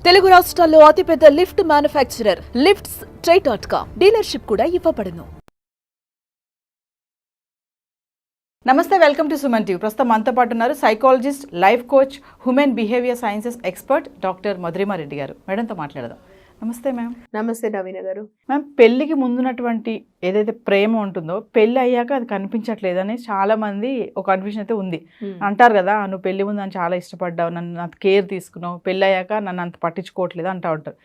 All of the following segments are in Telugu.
తెలుగు రాష్ట్రాల్లో అతిపెద్ద లిఫ్ట్ మ్యానుఫ్యాక్చరర్ లిఫ్ట్స్ ట్రై.com డీలర్షిప్ కూడా ఇవ్వబడును. నమస్తే, వెల్కమ్ టు సుమన్ టీవీ. ప్రస్తుతం మనతో పాటు ఉన్నారు psychologist, life coach, human behaviour sciences expert doctor Madhurima Reddy garu. మేడంతో మాట్లాడదాం. నమస్తే మ్యామ్. నమస్తే నవీన గారు. మ్యామ్, పెళ్ళికి ముందున్నటువంటి ఏదైతే ప్రేమ ఉంటుందో పెళ్ళి అయ్యాక అది కనిపించట్లేదని చాలా మంది ఒక కన్ఫ్యూజన్ అయితే ఉంది. అంటారు కదా, నువ్వు పెళ్లి ముందు నన్ను చాలా ఇష్టపడ్డావు, నన్ను అంత కేర్ తీసుకున్నావు, పెళ్ళి అయ్యాక నన్ను అంత పట్టించుకోవట్లేదు అంటూ ఉంటారు.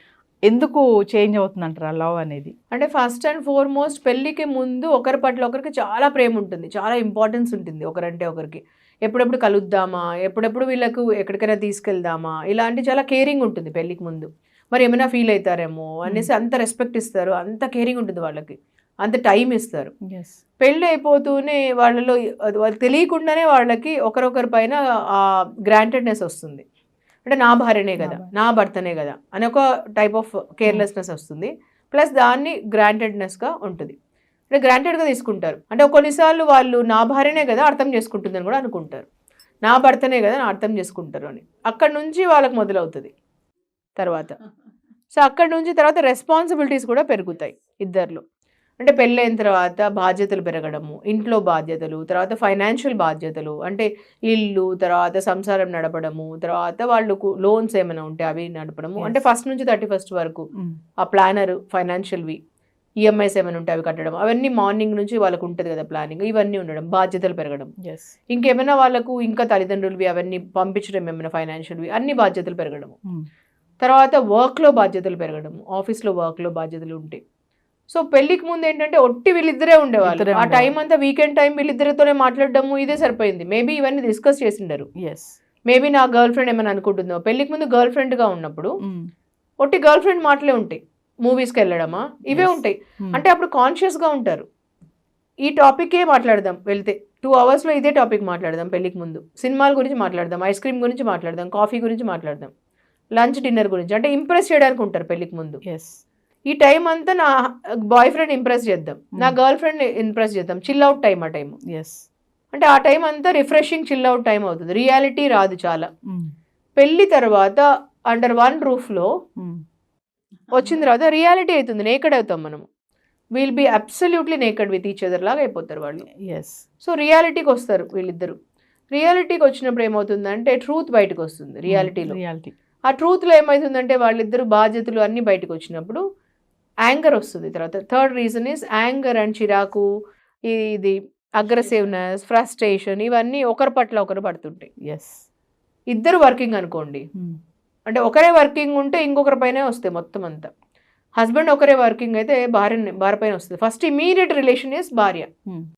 ఎందుకు చేంజ్ అవుతుంది అంటారు ఆ లవ్ అనేది? అంటే ఫస్ట్ అండ్ ఫార్మోస్ట్ పెళ్లికి ముందు ఒకరి పట్ల ఒకరికి చాలా ప్రేమ ఉంటుంది, చాలా ఇంపార్టెన్స్ ఉంటుంది ఒకరంటే ఒకరికి. ఎప్పుడెప్పుడు కలుద్దామా, ఎప్పుడెప్పుడు వీళ్ళకు ఎక్కడికైనా తీసుకెళ్దామా, ఇలాంటి చాలా కేరింగ్ ఉంటుంది పెళ్లికి ముందు. మరి ఏమైనా ఫీల్ అవుతారేమో అనేసి అంత రెస్పెక్ట్ ఇస్తారు, అంత కేరింగ్ ఉంటుంది వాళ్ళకి, అంత టైం ఇస్తారు. పెళ్ళి అయిపోతూనే వాళ్ళలో వాళ్ళు తెలియకుండానే వాళ్ళకి ఒకరొకరి పైన ఆ గ్రాంటెడ్నెస్ వస్తుంది. అంటే నా భార్యనే కదా, నా భర్తనే కదా అని ఒక టైప్ ఆఫ్ కేర్లెస్నెస్ వస్తుంది. ప్లస్ దాన్ని గ్రాంటెడ్నెస్గా ఉంటుంది, అంటే గ్రాంటెడ్గా తీసుకుంటారు. అంటే కొన్నిసార్లు వాళ్ళు నా భార్యనే కదా అర్థం చేసుకుంటుందని కూడా అనుకుంటారు, నా భర్తనే కదా అర్థం చేసుకుంటారు అని. అక్కడ నుంచి వాళ్ళకి మొదలవుతుంది తర్వాత. సో అక్కడ నుంచి తర్వాత రెస్పాన్సిబిలిటీస్ కూడా పెరుగుతాయి ఇద్దరిలో. అంటే పెళ్ళైన తర్వాత బాధ్యతలు పెరగడము, ఇంట్లో బాధ్యతలు, తర్వాత ఫైనాన్షియల్ బాధ్యతలు, అంటే ఇల్లు, తర్వాత సంసారం నడపడము, తర్వాత వాళ్ళకు లోన్స్ ఏమైనా ఉంటే అవి నడపడము. అంటే ఫస్ట్ నుంచి 31st వరకు ఆ ప్లానర్, ఫైనాన్షియల్వి, ఈఎంఐస్ ఏమైనా ఉంటే అవి కట్టడం, అవన్నీ మార్నింగ్ నుంచి వాళ్ళకు ఉంటుంది కదా ప్లానింగ్, ఇవన్నీ ఉండడం, బాధ్యతలు పెరగడం. ఇంకేమైనా వాళ్ళకు ఇంకా తల్లిదండ్రులవి అవన్నీ పంపించడం, ఏమైనా ఫైనాన్షియల్వి, అన్ని బాధ్యతలు పెరగడము. తర్వాత వర్క్లో బాధ్యతలు పెరగడము, ఆఫీస్లో వర్క్లో బాధ్యతలు ఉంటాయి. సో పెళ్లికి ముందు ఏంటంటే ఒట్టి వీళ్ళిద్దరే ఉండేవాళ్ళు. ఆ టైం అంతా వీకెండ్ టైం వీళ్ళిద్దరితోనే మాట్లాడడము ఇదే సరిపోయింది. మేబీ ఇవన్నీ డిస్కస్ చేసిండరు. మేబీ నా గర్ల్ ఫ్రెండ్ ఏమైనా అనుకుంటుందో, పెళ్లికి ముందు గర్ల్ ఫ్రెండ్గా ఉన్నప్పుడు ఒట్టి గర్ల్ ఫ్రెండ్ మాటలే ఉంటాయి. మూవీస్కి వెళ్ళడమా ఇవే ఉంటాయి. అంటే అప్పుడు కాన్షియస్గా ఉంటారు, ఈ టాపికే మాట్లాడదాం, వెళ్తే 2 hours ఇదే టాపిక్ మాట్లాడదాం. పెళ్లికి ముందు సినిమాల గురించి మాట్లాడదాం, ఐస్ క్రీమ్ గురించి మాట్లాడదాం, కాఫీ గురించి మాట్లాడదాం, లంచ్ డిన్నర్ గురించి, అంటే ఇంప్రెస్ చేయడానికి ఉంటారు పెళ్లికి ముందు. ఈ టైం అంతా నా బాయ్ ఫ్రెండ్ ఇంప్రెస్ చేద్దాం, నా గర్ల్ ఫ్రెండ్ ఇంప్రెస్ చేద్దాం, చిల్ అవుట్ టైం ఆ టైం. అంటే ఆ టైం అంతా రిఫ్రెషింగ్ చిల్ అవుట్ టైం అవుతుంది, రియాలిటీ రాదు చాలా. పెళ్లి తర్వాత అండర్ వన్ రూఫ్లో వచ్చిన తర్వాత రియాలిటీ అవుతుంది, నేకెడ్ అవుతాం మనము. Will be absolutely naked with each other లాగా అయిపోతారు వాళ్ళు. సో రియాలిటీకి వస్తారు వీళ్ళిద్దరు. రియాలిటీకి వచ్చినప్పుడు ఏమవుతుందంటే ట్రూత్ బయటకు వస్తుంది రియాలిటీలో. ఆ ట్రూత్లో ఏమవుతుందంటే వాళ్ళిద్దరు బాధ్యతలు అన్నీ బయటకు వచ్చినప్పుడు యాంగర్ వస్తుంది. తర్వాత third reason is anger and చిరాకు, ఇది అగ్రెసివ్నెస్, ఫ్రస్ట్రేషన్, ఇవన్నీ ఒకరి పట్ల ఒకరు పడుతుంటాయి. ఇద్దరు వర్కింగ్ అనుకోండి, అంటే ఒకరే వర్కింగ్ ఉంటే ఇంకొకరి పైనే వస్తాయి మొత్తం అంతా. హస్బెండ్ ఒకరే వర్కింగ్ అయితే భార్య పైన వస్తుంది. ఫస్ట్ ఇమీడియట్ రిలేషన్ ఈజ్ భార్య,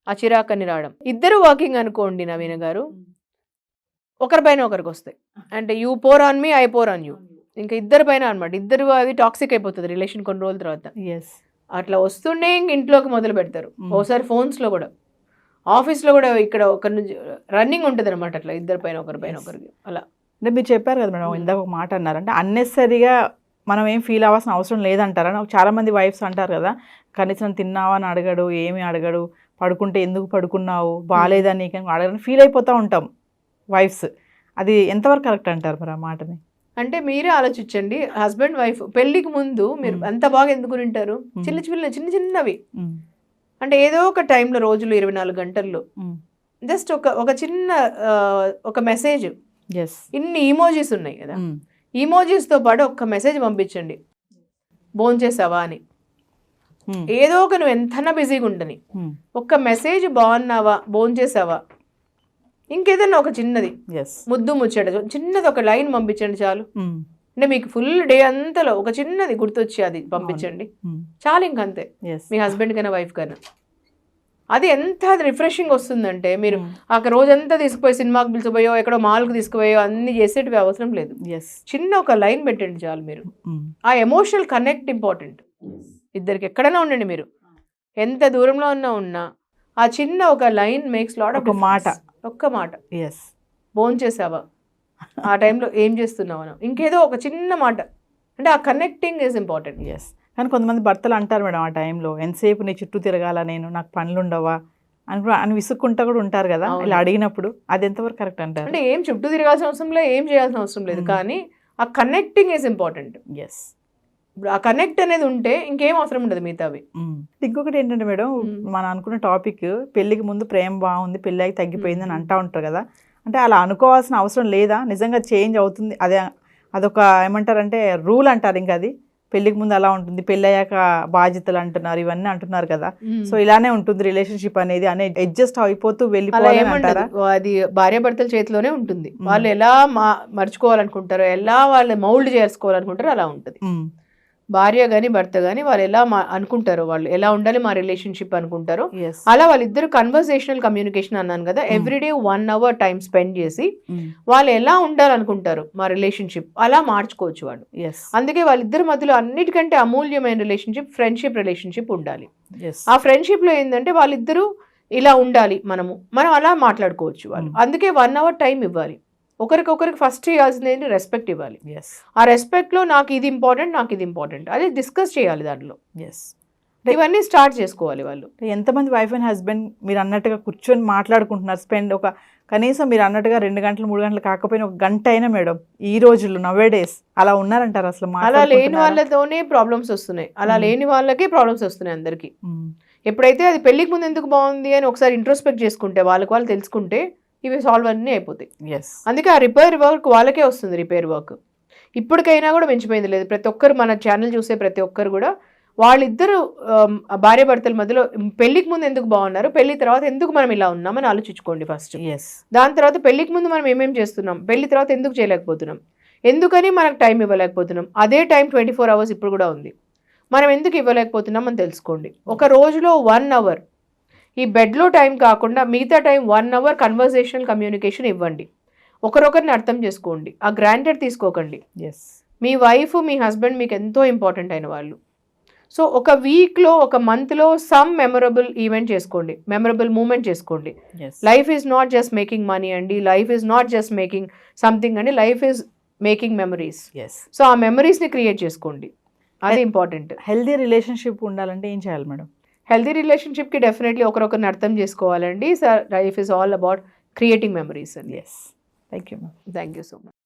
ఆ చిరాకని రావడం. ఇద్దరు వర్కింగ్ అనుకోండి నవీన గారు, ఒకరిపైన ఒకరికి వస్తాయి. అంటే you pour on me, I pour on you, ఇంకా ఇద్దరి పైన అనమాట. ఇద్దరు అది టాక్సిక్ అయిపోతుంది రిలేషన్ కొన్ని రోజుల తర్వాత. అట్లా వస్తుండే ఇంక ఇంట్లోకి మొదలు పెడతారు. ఒకసారి ఫోన్స్లో కూడా, ఆఫీస్లో కూడా, ఇక్కడ ఒకరి నుంచి రన్నింగ్ ఉంటుంది అనమాట. అట్లా ఇద్దరి పైన ఒకరిపైన ఒకరికి అలా. అంటే మీరు చెప్పారు కదా మేడం, ఇందాక ఒక మాట అన్నారు, అంటే అన్నెసరీగా మనం ఏం ఫీల్ అవ్వాల్సిన అవసరం లేదంటారా? చాలా మంది వైఫ్స్ అంటారు కదా, కనీసం తిన్నావా అని అడగడు, ఏమి అడగడు, పడుకుంటే ఎందుకు పడుకున్నావు, బాగాలేదని నీకు అడగని ఫీల్ అయిపోతూ ఉంటాం వైఫ్స్. అది ఎంతవరకు కరెక్ట్ అంటారు మరి ఆ మాటని? అంటే మీరే ఆలోచించండి, హస్బెండ్ వైఫ్ పెళ్లికి ముందు మీరు అంత బాగా ఎందుకు వింటారు? చిన్న చిన్నవి, అంటే ఏదో ఒక టైంలో రోజులు 24 గంటల్లో జస్ట్ ఒక చిన్న ఒక మెసేజ్, ఇన్ని ఈమోజీస్ ఉన్నాయి కదా, ఈమోజీస్తో పాటు ఒక్క మెసేజ్ పంపించండి, భోంచేసావా అని. ఏదో ఒక నువ్వు ఎంతనా బిజీగా ఉండని ఒక్క మెసేజ్, బాగున్నావా, భోంచేసావా, ఇంకేదన్నా ఒక చిన్నది ముద్దు ముచ్చట చిన్నది ఒక లైన్ పంపించండి చాలు. అంటే మీకు ఫుల్ డే అంతలో ఒక చిన్నది గుర్తొచ్చి అది పంపించండి చాలు, ఇంకంతే. మీ హస్బెండ్ కైనా వైఫ్ కైనా అది ఎంత రిఫ్రెషింగ్ వస్తుందంటే, మీరు ఆ రోజంతా తీసుకుపోయి సినిమాకి పిలిచిపోయో, ఎక్కడో మాల్కి తీసుకుపోయో అన్ని చేసేటివి అవసరం లేదు. చిన్న ఒక లైన్ పెట్టండి చాలు. మీరు ఆ ఎమోషనల్ కనెక్ట్ ఇంపార్టెంట్. ఇద్దరికి ఎక్కడైనా ఉండండి, మీరు ఎంత దూరంలో ఉన్నా ఆ చిన్న ఒక లైన్ మేక్స్ లాట్ ఆఫ్ మాట. ఒక్క మాట, భోంచేసావా, ఆ టైంలో ఏం చేస్తున్నావు, ఇంకేదో ఒక చిన్న మాట, అంటే ఆ కనెక్టింగ్ ఈజ్ ఇంపార్టెంట్. కానీ కొంతమంది భర్తలు అంటారు మేడం, ఆ టైంలో ఎంతసేపు నీ చుట్టూ తిరగాల, నేను నాకు పనులు ఉండవా అని విసుక్కుంటా కూడా ఉంటారు కదా ఇలా అడిగినప్పుడు. అది ఎంతవరకు కరెక్ట్ అంటారు? అంటే ఏం చుట్టూ తిరగాల్సిన అవసరం లేదు, ఏం చేయాల్సిన అవసరం లేదు, కానీ ఆ కనెక్టింగ్ ఈజ్ ఇంపార్టెంట్. ఎస్. ఆ కనెక్ట్ అనేది ఉంటే ఇంకేం అవసరం ఉండదు మిగతావి. ఇంకొకటి ఏంటంటే మేడం, మనం అనుకున్న టాపిక్ పెళ్లికి ముందు ప్రేమ బాగుంది, పెళ్ళి తగ్గిపోయింది అని అంటా ఉంటారు కదా. అంటే అలా అనుకోవాల్సిన అవసరం లేదా? నిజంగా చేంజ్ అవుతుంది? అదొక ఏమంటారంటే రూల్ అంటారు. ఇంకా అది పెళ్లికి ముందు అలా ఉంటుంది, పెళ్ళి అయ్యాక బాధ్యతలు అంటున్నారు, ఇవన్నీ అంటున్నారు కదా. సో ఇలానే ఉంటుంది రిలేషన్షిప్ అనేది అడ్జస్ట్ అయిపోతూ వెళ్ళిపోవాలి అంటారా? అది భార్యాభర్తల చేతిలోనే ఉంటుంది. వాళ్ళు ఎలా మర్చుకోవాలనుకుంటారో, ఎలా వాళ్ళు మౌల్డ్ చేసుకోవాలనుకుంటారో అలా ఉంటుంది. భార్య గాని భర్త గాని వాళ్ళు ఎలా అనుకుంటారో, వాళ్ళు ఎలా ఉండాలి మా రిలేషన్షిప్ అనుకుంటారో అలా వాళ్ళిద్దరు కన్వర్సేషనల్ కమ్యూనికేషన్ అన్నాను కదా, ఎవ్రీడే 1 hour టైం స్పెండ్ చేసి వాళ్ళు ఎలా ఉండాలనుకుంటారు మా రిలేషన్షిప్ అలా మార్చుకోవచ్చు వాళ్ళు. అందుకే వాళ్ళిద్దరి మధ్యలో అన్నిటికంటే అమూల్యమైన రిలేషన్షిప్ ఫ్రెండ్షిప్ రిలేషన్షిప్ ఉండాలి. ఆ ఫ్రెండ్షిప్ లో ఏంటంటే వాళ్ళిద్దరూ ఇలా ఉండాలి, మనం అలా మాట్లాడుకోవచ్చు వాళ్ళు. అందుకే 1 hour టైం ఇవ్వాలి. ఒకరికొకరికి ఫస్ట్ చేయాల్సింది ఏంటి, రెస్పెక్ట్ ఇవ్వాలి. ఆ రెస్పెక్ట్ లో నాకు ఇది ఇంపార్టెంట్ అదే డిస్కస్ చేయాలి దాంట్లో. ఇవన్నీ స్టార్ట్ చేసుకోవాలి వాళ్ళు. ఎంతమంది వైఫ్ అండ్ హస్బెండ్ మీరు అన్నట్టుగా కూర్చొని మాట్లాడుకుంటున్నారు, స్పెండ్ ఒక కనీసం మీరు అన్నట్టుగా 2 గంటలు 3 గంటలు కాకపోయినా 1 గంట అయినా మేడం ఈ రోజుల్లో నవే డేస్ అలా ఉన్నారంటారు? అసలు అలా లేని వాళ్ళతోనే ప్రాబ్లమ్స్ వస్తున్నాయి. అలా లేని వాళ్ళకే ప్రాబ్లమ్స్ వస్తున్నాయి అందరికి. ఎప్పుడైతే అది పెళ్లికి ముందు ఎందుకు బాగుంది అని ఒకసారి ఇంట్రోస్పెక్ట్ చేసుకుంటే, వాళ్ళకి వాళ్ళు తెలుసుకుంటే ఇవి సాల్వ్ అన్నీ అయిపోతాయి. అందుకే ఆ రిపేర్ వర్క్ వాళ్ళకే వస్తుంది. రిపేర్ వర్క్ ఇప్పటికైనా కూడా మించిపోయింది లేదు. ప్రతి ఒక్కరు మన ఛానల్ చూసే ప్రతి ఒక్కరు కూడా వాళ్ళిద్దరు భార్య భర్తల మధ్యలో పెళ్లికి ముందు ఎందుకు బాగున్నారు, పెళ్లి తర్వాత ఎందుకు మనం ఇలా ఉన్నామని ఆలోచించుకోండి ఫస్ట్. దాని తర్వాత పెళ్లికి ముందు మనం ఏమేం చేస్తున్నాం, పెళ్లి తర్వాత ఎందుకు చేయలేకపోతున్నాం, ఎందుకని మనకు టైం ఇవ్వలేకపోతున్నాం. అదే టైం 24 hours ఇప్పుడు కూడా ఉంది, మనం ఎందుకు ఇవ్వలేకపోతున్నాం అని తెలుసుకోండి. ఒక రోజులో 1 hour ఈ బెడ్లో టైం కాకుండా మిగతా టైం 1 hour కన్వర్సేషనల్ కమ్యూనికేషన్ ఇవ్వండి. ఒకరొకరిని అర్థం చేసుకోండి. ఆ గ్రాంటెడ్ తీసుకోకండి. మీ వైఫ్ మీ హస్బెండ్ మీకు ఎంతో ఇంపార్టెంట్ అయిన వాళ్ళు. సో ఒక వీక్లో ఒక మంత్లో సమ్ మెమరబుల్ ఈవెంట్ చేసుకోండి, మెమరబుల్ మూమెంట్ చేసుకోండి. Life is not just making money అండి, life is not just making something అండి, life is making memories. So ఆ మెమరీస్ని క్రియేట్ చేసుకోండి, అది ఇంపార్టెంట్. హెల్దీ రిలేషన్షిప్ ఉండాలంటే ఏం చేయాలి మేడం? హెల్దీ రిలేషన్షిప్కి డెఫినెట్లీ ఒకరొకరిని అర్థం చేసుకోవాలండి. Life is all about creating memories అండి. Thank you ma'am. Thank you so much.